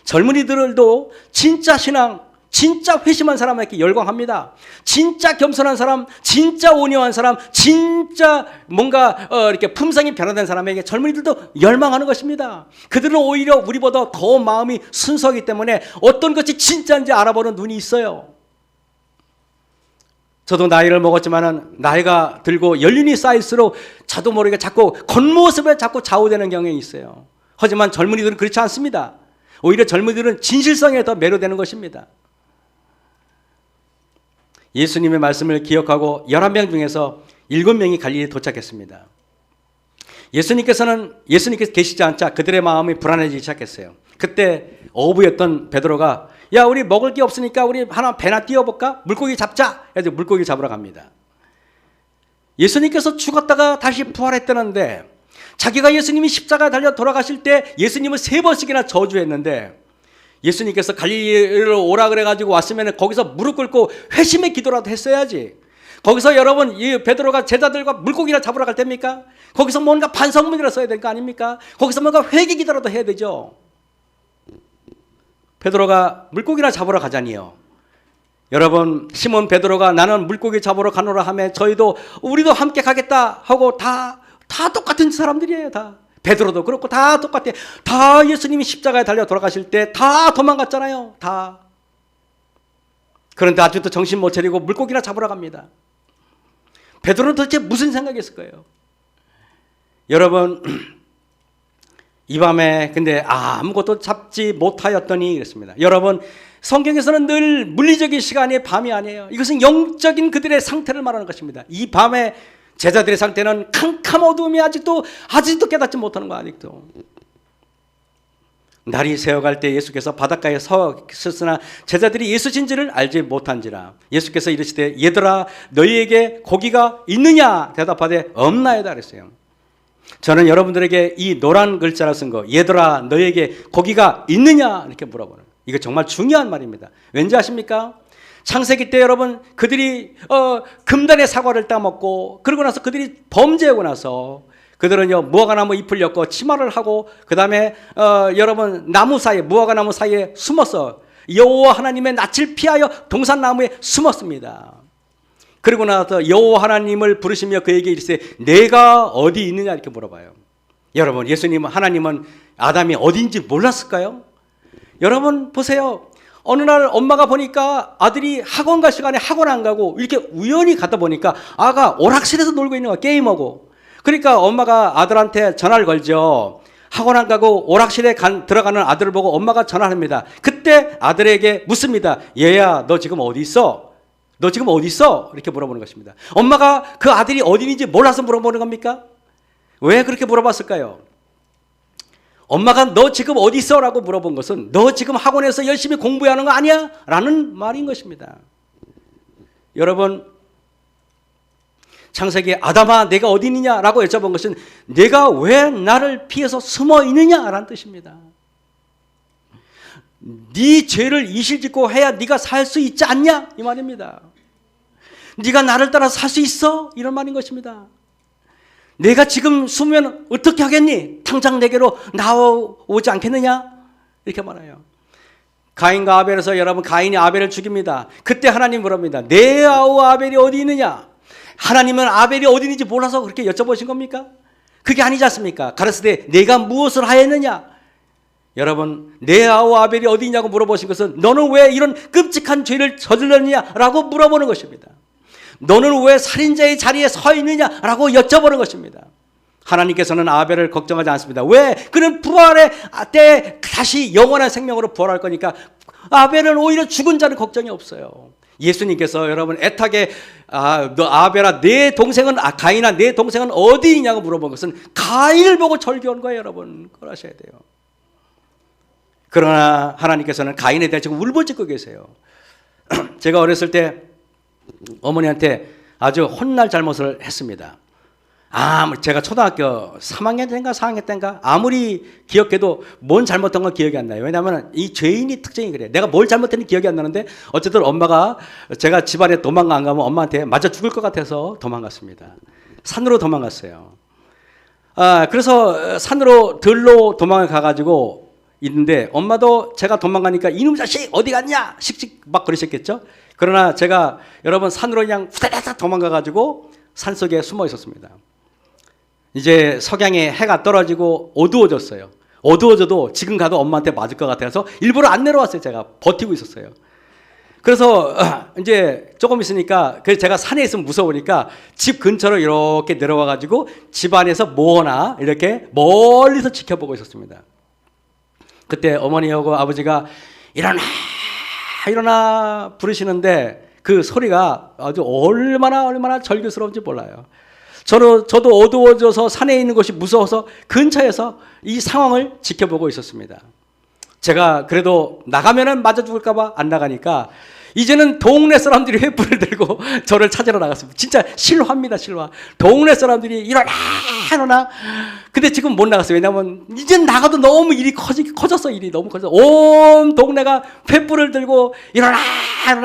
젊은이들도 진짜 신앙, 진짜 회심한 사람에게 열광합니다. 진짜 겸손한 사람, 진짜 온유한 사람, 진짜 뭔가 이렇게 품성이 변화된 사람에게 젊은이들도 열망하는 것입니다. 그들은 오히려 우리보다 더 마음이 순수하기 때문에 어떤 것이 진짜인지 알아보는 눈이 있어요. 저도 나이를 먹었지만 나이가 들고 연륜이 쌓일수록 저도 모르게 자꾸 겉모습에 자꾸 좌우되는 경향이 있어요. 하지만 젊은이들은 그렇지 않습니다. 오히려 젊은이들은 진실성에 더 매료되는 것입니다. 예수님의 말씀을 기억하고 11명 중에서 7명이 갈릴리에 도착했습니다. 예수님께서 계시지 않자 그들의 마음이 불안해지기 시작했어요. 그때 어부였던 베드로가 야, 우리 먹을 게 없으니까 우리 하나 배나 띄워볼까? 물고기 잡자. 해서 물고기 잡으러 갑니다. 예수님께서 죽었다가 다시 부활했다는데 자기가 예수님이 십자가에 달려 돌아가실 때 예수님을 3번씩이나 저주했는데 예수님께서 갈릴리로 오라 그래가지고 왔으면 거기서 무릎 꿇고 회심의 기도라도 했어야지. 거기서 여러분 이 베드로가 제자들과 물고기나 잡으러 갈 때입니까? 거기서 뭔가 반성문이라 써야 될 거 아닙니까? 거기서 뭔가 회개 기도라도 해야 되죠. 베드로가 물고기나 잡으러 가자니요. 여러분 시몬 베드로가 나는 물고기 잡으러 가노라 하며 우리도 함께 가겠다 하고 다 똑같은 사람들이에요. 다 베드로도 그렇고 다 똑같아. 다 예수님이 십자가에 달려 돌아가실 때 다 도망갔잖아요. 다. 그런데 아직도 정신 못 차리고 물고기나 잡으러 갑니다. 베드로는 도대체 무슨 생각이었을 거예요? 여러분 이 밤에 근데 아무것도 잡지 못하였더니 그랬습니다. 여러분 성경에서는 늘 물리적인 시간이 밤이 아니에요. 이것은 영적인 그들의 상태를 말하는 것입니다. 이 밤에 제자들의 상태는 캄캄 어두움이 아직도 깨닫지 못하는 거야. 아직도 날이 새어갈 때 예수께서 바닷가에 서 있었으나 제자들이 예수 진지를 알지 못한지라. 예수께서 이르시되 얘들아 너희에게 고기가 있느냐 대답하되 없나이다 그랬어요. 저는 여러분들에게 이 노란 글자로 쓴 거 얘들아 너희에게 고기가 있느냐 이렇게 물어보는, 이거 정말 중요한 말입니다. 왠지 아십니까? 창세기 때 여러분 그들이 금단의 사과를 따먹고 그러고 나서 그들이 범죄하고 나서 그들은요 무화과나무 잎을 엮고 치마를 하고 그 다음에 여러분 나무 사이에 무화과나무 사이에 숨었어. 여호와 하나님의 낯을 피하여 동산나무에 숨었습니다. 그리고 나서 여호와 하나님을 부르시며 그에게 이르시되 내가 어디 있느냐 이렇게 물어봐요. 여러분 하나님은 아담이 어디인지 몰랐을까요? 여러분 보세요. 어느 날 엄마가 보니까 아들이 학원 갈 시간에 학원 안 가고 이렇게 우연히 가다 보니까 아가 오락실에서 놀고 있는 거야. 게임하고. 그러니까 엄마가 아들한테 전화를 걸죠. 학원 안 가고 오락실에 들어가는 아들을 보고 엄마가 전화를 합니다. 그때 아들에게 묻습니다. 얘야 너 지금 어디 있어? 너 지금 어디 있어? 이렇게 물어보는 것입니다. 엄마가 그 아들이 어디인지 몰라서 물어보는 겁니까? 왜 그렇게 물어봤을까요? 엄마가 너 지금 어디 있어? 라고 물어본 것은 너 지금 학원에서 열심히 공부하는 거 아니야? 라는 말인 것입니다. 여러분 창세기에 아담아 내가 어디 있느냐? 라고 여쭤본 것은 내가 왜 나를 피해서 숨어 있느냐? 라는 뜻입니다. 네 죄를 이실짓고 해야 네가 살 수 있지 않냐? 이 말입니다. 네가 나를 따라 살 수 있어? 이런 말인 것입니다. 내가 지금 숨으면 어떻게 하겠니? 당장 내게로 나오지 않겠느냐? 이렇게 말해요. 가인과 아벨에서 여러분 가인이 아벨을 죽입니다. 그때 하나님 물어봅니다. 내 아우 아벨이 어디 있느냐? 하나님은 아벨이 어디 있는지 몰라서 그렇게 여쭤보신 겁니까? 그게 아니지 않습니까? 가르치되 내가 무엇을 하였느냐? 여러분 내 아우 아벨이 어디 있냐고 물어보신 것은 너는 왜 이런 끔찍한 죄를 저질렀느냐라고 물어보는 것입니다. 너는 왜 살인자의 자리에 서 있느냐라고 여쭤보는 것입니다. 하나님께서는 아벨을 걱정하지 않습니다. 왜? 그는 부활의 때 다시 영원한 생명으로 부활할 거니까 아벨은 오히려 죽은 자는 걱정이 없어요. 예수님께서 여러분 애타게 너 아벨아 내 동생은 가인아 내 동생은 어디 있냐고 물어본 것은 가인을 보고 절규한 거예요. 여러분 그걸 아셔야 돼요. 그러나 하나님께서는 가인에 대해 지금 울부짖고 계세요. 제가 어렸을 때 어머니한테 아주 혼날 잘못을 했습니다. 제가 초등학교 3학년 때인가 4학년 때인가 아무리 기억해도 뭔 잘못한 건 기억이 안 나요. 왜냐하면 이 죄인이 특징이 그래요. 내가 뭘 잘못했는지 기억이 안 나는데 어쨌든 엄마가 제가 집안에 도망가 안 가면 엄마한테 맞아 죽을 것 같아서 도망갔습니다. 산으로 도망갔어요. 그래서 산으로 들로 도망을 가가지고 있는데 엄마도 제가 도망가니까 이놈 자식 어디 갔냐 씩씩 막 그러셨겠죠. 그러나 제가 여러분 산으로 그냥 후다닥 도망가가지고 산속에 숨어 있었습니다. 이제 석양에 해가 떨어지고 어두워졌어요. 어두워져도 지금 가도 엄마한테 맞을 것 같아서 일부러 안 내려왔어요. 제가 버티고 있었어요. 그래서 이제 조금 있으니까 제가 산에 있으면 무서우니까 집 근처로 이렇게 내려와가지고 집 안에서 뭐나 이렇게 멀리서 지켜보고 있었습니다. 그때 어머니하고 아버지가 일어나 부르시는데 그 소리가 아주 얼마나 절규스러운지 몰라요. 저도 어두워져서 산에 있는 것이 무서워서 근처에서 이 상황을 지켜보고 있었습니다. 제가 그래도 나가면은 맞아 죽을까봐 안 나가니까 이제는 동네 사람들이 횃불을 들고 저를 찾으러 나갔습니다. 진짜 실화입니다, 실화. 동네 사람들이 일어나. 근데 지금 못 나갔어요. 왜냐면 이제 나가도 너무 일이 커졌어. 일이 너무 커져서 온 동네가 횃불을 들고 일어나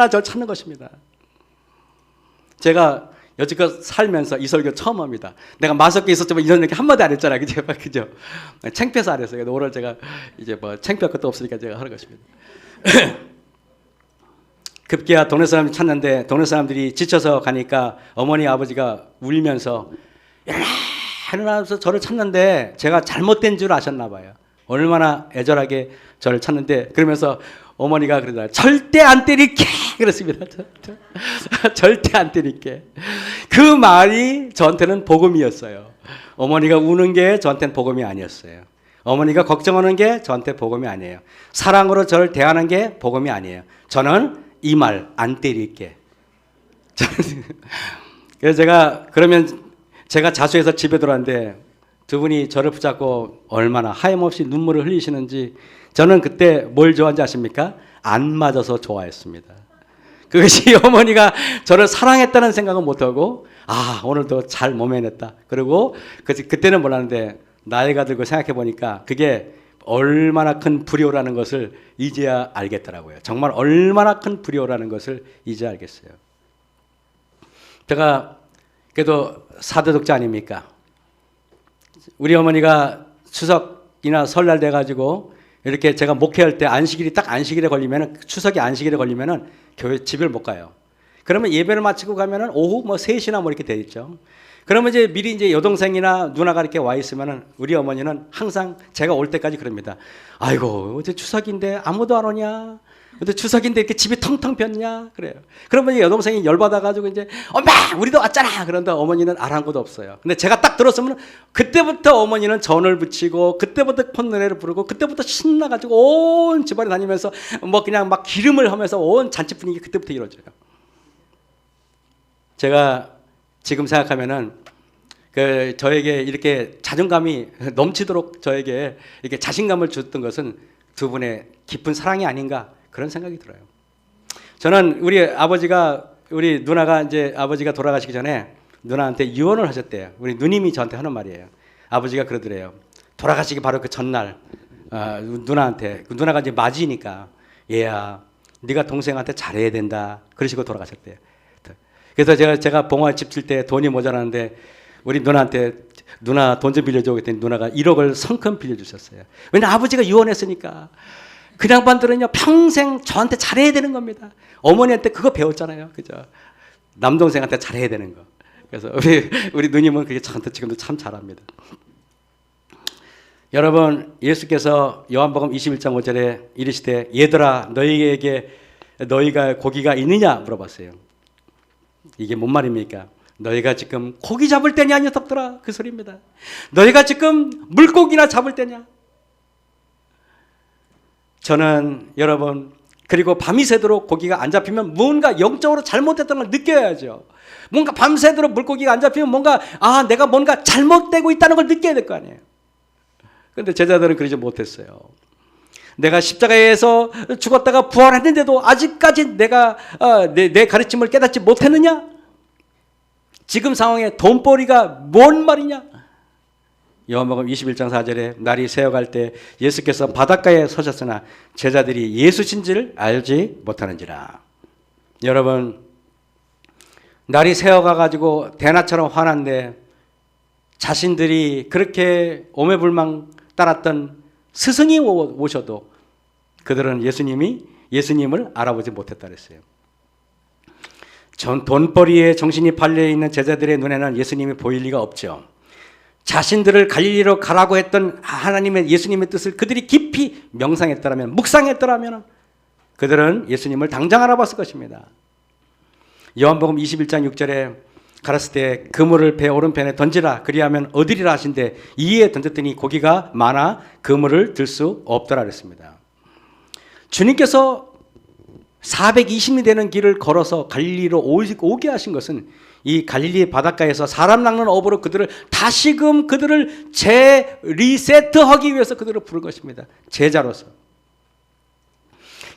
저를 찾는 것입니다. 제가 여지껏 살면서 이 설교 처음 합니다. 내가 마석에 있었지만 이런 얘기 한마디 안 했잖아요. 그죠? 창피해서 안 했어요. 오늘 제가 이제 뭐 창피할 것도 없으니까 제가 하는 것입니다. 급기야 동네 사람을 찾는데 동네 사람들이 지쳐서 가니까 어머니 아버지가 울면서 일어나서 저를 찾는데 제가 잘못된 줄 아셨나 봐요. 얼마나 애절하게 저를 찾는데 그러면서 어머니가 그러더라고요. 절대 안 때릴게 그랬습니다. 절대 안 때릴게. 그 말이 저한테는 복음이었어요. 어머니가 우는 게 저한테는 복음이 아니었어요. 어머니가 걱정하는 게 저한테 복음이 아니에요. 사랑으로 저를 대하는 게 복음이 아니에요. 저는 이 말 안 때릴게. 그래서 제가 자수해서 집에 들어왔는데 두 분이 저를 붙잡고 얼마나 하염없이 눈물을 흘리시는지 저는 그때 뭘 좋아하는지 아십니까? 안 맞아서 좋아했습니다. 그것이 어머니가 저를 사랑했다는 생각은 못하고 오늘도 잘 모면했다. 그리고 그때는 몰랐는데 나이가 들고 생각해 보니까 그게 얼마나 큰 불효라는 것을 이제야 알겠더라고요. 정말 얼마나 큰 불효라는 것을 이제 알겠어요. 제가 그래도 사도독자 아닙니까? 우리 어머니가 추석이나 설날 돼가지고 이렇게 제가 목회할 때 안식일에 걸리면은 추석이 안식일에 걸리면은 교회 집을 못 가요. 그러면 예배를 마치고 가면은 오후 3시나 이렇게 돼 있죠. 그러면 이제 미리 이제 여동생이나 누나가 이렇게 와 있으면은 우리 어머니는 항상 제가 올 때까지 그럽니다. 아이고 어제 추석인데 아무도 안 오냐? 근데 추석인데 이렇게 집이 텅텅 폈냐? 그래요. 그러면 여동생이 열받아가지고 이제 엄마 우리도 왔잖아. 그런데 어머니는 아랑곳 없어요. 근데 제가 딱 들었으면 그때부터 어머니는 전을 붙이고 그때부터 콧노래를 부르고 그때부터 신나가지고 온 집안에 다니면서 그냥 막 기름을 하면서 온 잔치 분위기 그때부터 이루어져요. 제가 지금 생각하면은 저에게 이렇게 자존감이 넘치도록 저에게 이렇게 자신감을 줬던 것은 두 분의 깊은 사랑이 아닌가 그런 생각이 들어요. 저는 우리 누나가 이제 아버지가 돌아가시기 전에 누나한테 유언을 하셨대요. 우리 누님이 저한테 하는 말이에요. 아버지가 그러더래요. 돌아가시기 바로 그 전날 누나한테 누나가 이제 맞이니까 얘야 네가 동생한테 잘해야 된다 그러시고 돌아가셨대요. 그래서 제가 봉화 집 질 때 돈이 모자라는데 우리 누나한테 누나 돈 좀 빌려줘 그랬더니 누나가 1억을 성큼 빌려주셨어요. 왜냐 아버지가 유언했으니까. 그 양반들은요 평생 저한테 잘해야 되는 겁니다. 어머니한테 그거 배웠잖아요, 그죠? 남동생한테 잘해야 되는 거. 그래서 우리 누님은 그게 저한테 지금도 참 잘합니다. 여러분 예수께서 요한복음 21장 5절에 이르시되 얘들아 너희가 고기가 있느냐 물어봤어요. 이게 뭔 말입니까? 너희가 지금 고기 잡을 때냐 녀석들아 그 소리입니다. 너희가 지금 물고기나 잡을 때냐? 저는 여러분 그리고 밤이 새도록 고기가 안 잡히면 뭔가 영적으로 잘못됐던 걸 느껴야죠. 뭔가 밤새도록 물고기가 안 잡히면 내가 뭔가 잘못되고 있다는 걸 느껴야 될 거 아니에요. 그런데 제자들은 그러지 못했어요. 내가 십자가에서 죽었다가 부활했는데도 아직까지 내가 내 가르침을 깨닫지 못했느냐? 지금 상황에 돈벌이가 뭔 말이냐? 요한복음 21장 4절에 날이 새어갈 때 예수께서 바닷가에 서셨으나 제자들이 예수신지를 알지 못하는지라. 여러분, 날이 새어가가지고 대낮처럼 화난데 자신들이 그렇게 오매불망 따랐던 스승이 오셔도 그들은 예수님을 알아보지 못했다 그랬어요. 돈벌이에 정신이 팔려있는 제자들의 눈에는 예수님이 보일 리가 없죠. 자신들을 갈릴리로 가라고 했던 예수님의 뜻을 그들이 깊이 명상했더라면, 묵상했더라면 그들은 예수님을 당장 알아봤을 것입니다. 요한복음 21장 6절에 가라스 때 그물을 배 오른편에 던지라 그리하면 얻으리라 하신데 이에 던졌더니 고기가 많아 그물을 들 수 없더라 그랬습니다. 주님께서 420리 되는 길을 걸어서 갈릴리로 오게 하신 것은 이 갈릴리 바닷가에서 사람 낚는 업으로 다시금 그들을 재리세트하기 위해서 그들을 부른 것입니다. 제자로서.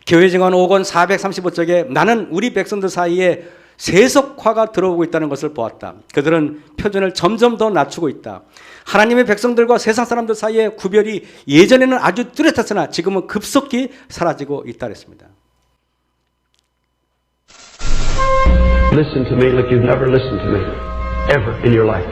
교회 증언 5권 435쪽에 나는 우리 백성들 사이에 세속화가 들어오고 있다는 것을 보았다. 그들은 표준을 점점 더 낮추고 있다. 하나님의 백성들과 세상 사람들 사이의 구별이 예전에는 아주 뚜렷했으나 지금은 급속히 사라지고 있다 그랬습니다. Listen to me like you've never listened to me ever in your life.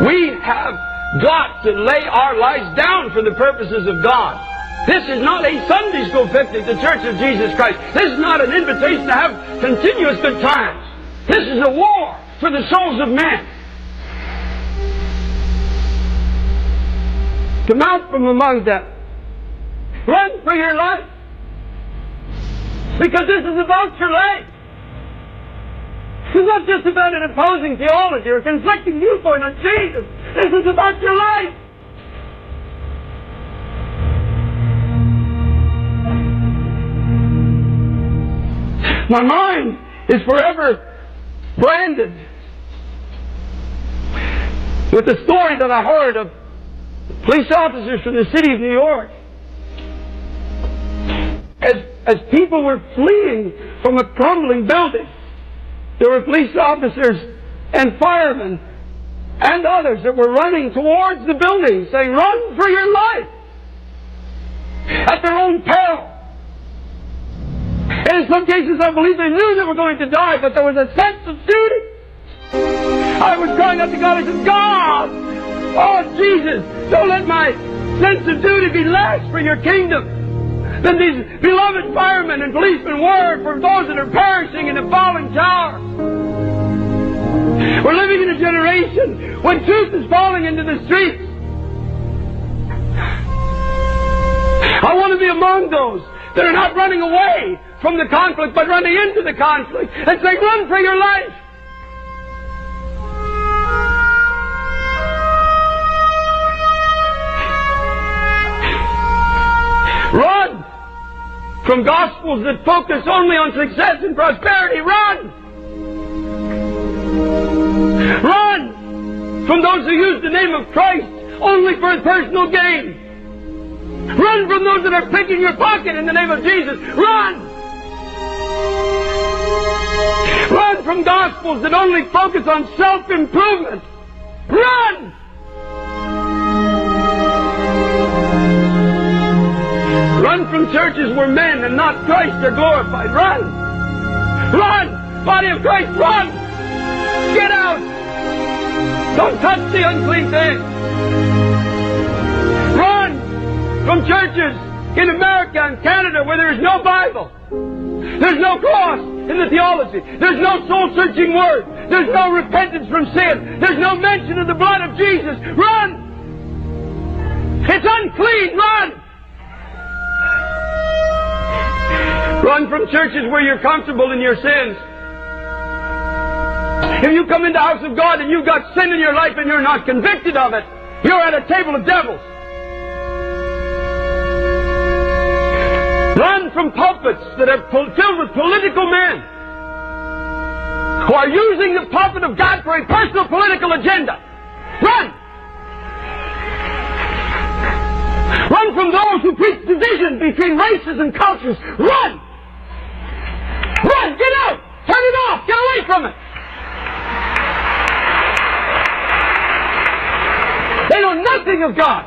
We have got to lay our lives down for the purposes of God. This is not a Sunday school picnic, the Church of Jesus Christ. This is not an invitation to have continuous good times. This is a war for the souls of men. Come out from among them. Run for your life. Because this is about your life. It's not just about an opposing theology or conflicting viewpoint on Jesus. This is about your life. My mind is forever branded with the story that I heard of police officers from the city of New York. As people were fleeing from a crumbling building, there were police officers and firemen and others that were running towards the building saying, "Run for your life!" at their own peril. And in some cases I believe they knew they were going to die, but there was a sense of duty. I was crying out to God, I said, "God, oh Jesus, don't let my sense of duty be less for your kingdom than these beloved firemen and policemen were for those that are perishing in the falling tower." We're living in a generation when truth is falling into the streets. I want to be among those that are not running away from the conflict, but running into the conflict and say, "Run for your life." Run from gospels that focus only on success and prosperity. Run! Run from those who use the name of Christ only for personal gain. Run from those that are picking your pocket in the name of Jesus. Run! Run from gospels that only focus on self-improvement. Run! Run from churches where men and not Christ are glorified. Run! Run! Body of Christ, run! Get out! Don't touch the unclean thing! Run from churches in America and Canada where there is no Bible. There's no cross in the theology. There's no soul-searching word. There's no repentance from sin. There's no mention of the blood of Jesus. Run! It's unclean. Run! Run from churches where you're comfortable in your sins. If you come into the house of God and you've got sin in your life and you're not convicted of it, you're at a table of devils. from pulpits that are filled with political men who are using the pulpit of God for a personal political agenda. Run! Run from those who preach division between races and cultures. Run! Run! Get out! Turn it off! Get away from it! They know nothing of God.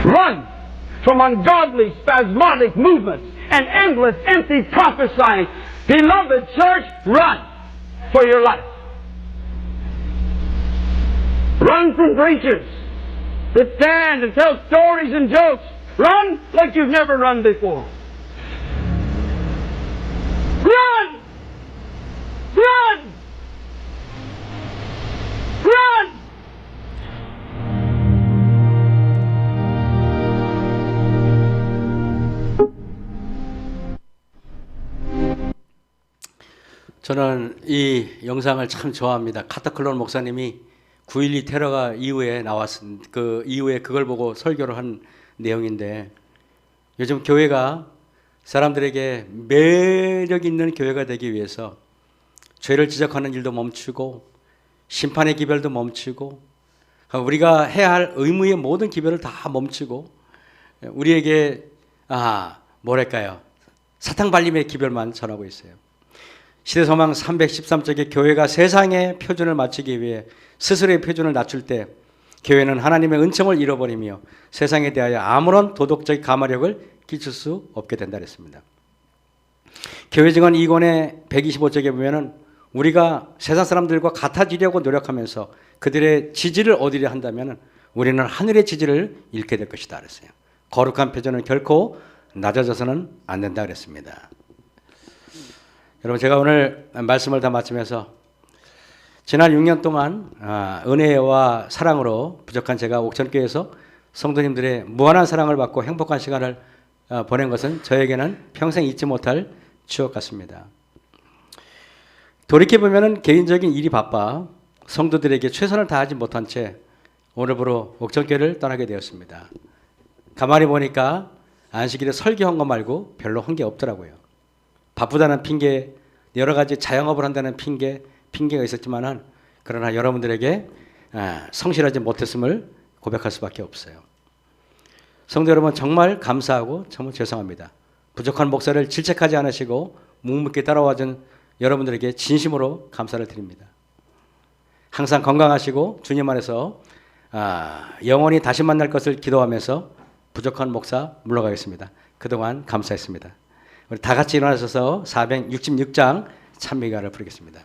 Run from ungodly, spasmodic movements and endless, empty prophesying. Beloved church, run for your life. Run from preachers that stand and tell stories and jokes. Run like you've never run before. Run! Run! Run! 저는 이 영상을 참 좋아합니다. 카타클론 목사님이 9.12 테러가 이후에 그 이후에 그걸 보고 설교를 한 내용인데, 요즘 교회가 사람들에게 매력 있는 교회가 되기 위해서 죄를 지적하는 일도 멈추고 심판의 기별도 멈추고 우리가 해야 할 의무의 모든 기별을 다 멈추고 우리에게 뭐랄까요, 사탕 발림의 기별만 전하고 있어요. 시대소망 313쪽에 교회가 세상의 표준을 맞추기 위해 스스로의 표준을 낮출 때 교회는 하나님의 은총을 잃어버리며 세상에 대하여 아무런 도덕적 가마력을 끼칠 수 없게 된다 그랬습니다. 교회 증언 2권의 125쪽에 보면은 우리가 세상 사람들과 같아지려고 노력하면서 그들의 지지를 얻으려 한다면 우리는 하늘의 지지를 잃게 될 것이다 그랬어요. 거룩한 표준은 결코 낮아져서는 안 된다 그랬습니다. 여러분, 제가 오늘 말씀을 다 마치면서 지난 6년 동안 은혜와 사랑으로 부족한 제가 옥천교회에서 성도님들의 무한한 사랑을 받고 행복한 시간을 보낸 것은 저에게는 평생 잊지 못할 추억 같습니다. 돌이켜보면 개인적인 일이 바빠 성도들에게 최선을 다하지 못한 채 오늘부로 옥천교회를 떠나게 되었습니다. 가만히 보니까 안식일에 설교한 거 말고 별로 한 게 없더라고요. 바쁘다는 핑계, 여러 가지 자영업을 한다는 핑계가 있었지만은 그러나 여러분들에게 성실하지 못했음을 고백할 수밖에 없어요. 성도 여러분, 정말 감사하고 정말 죄송합니다. 부족한 목사를 질책하지 않으시고 묵묵히 따라와준 여러분들에게 진심으로 감사를 드립니다. 항상 건강하시고 주님 안에서 영원히 다시 만날 것을 기도하면서 부족한 목사 물러가겠습니다. 그동안 감사했습니다. 우리 다 같이 일어나셔서 466장 찬미가를 부르겠습니다.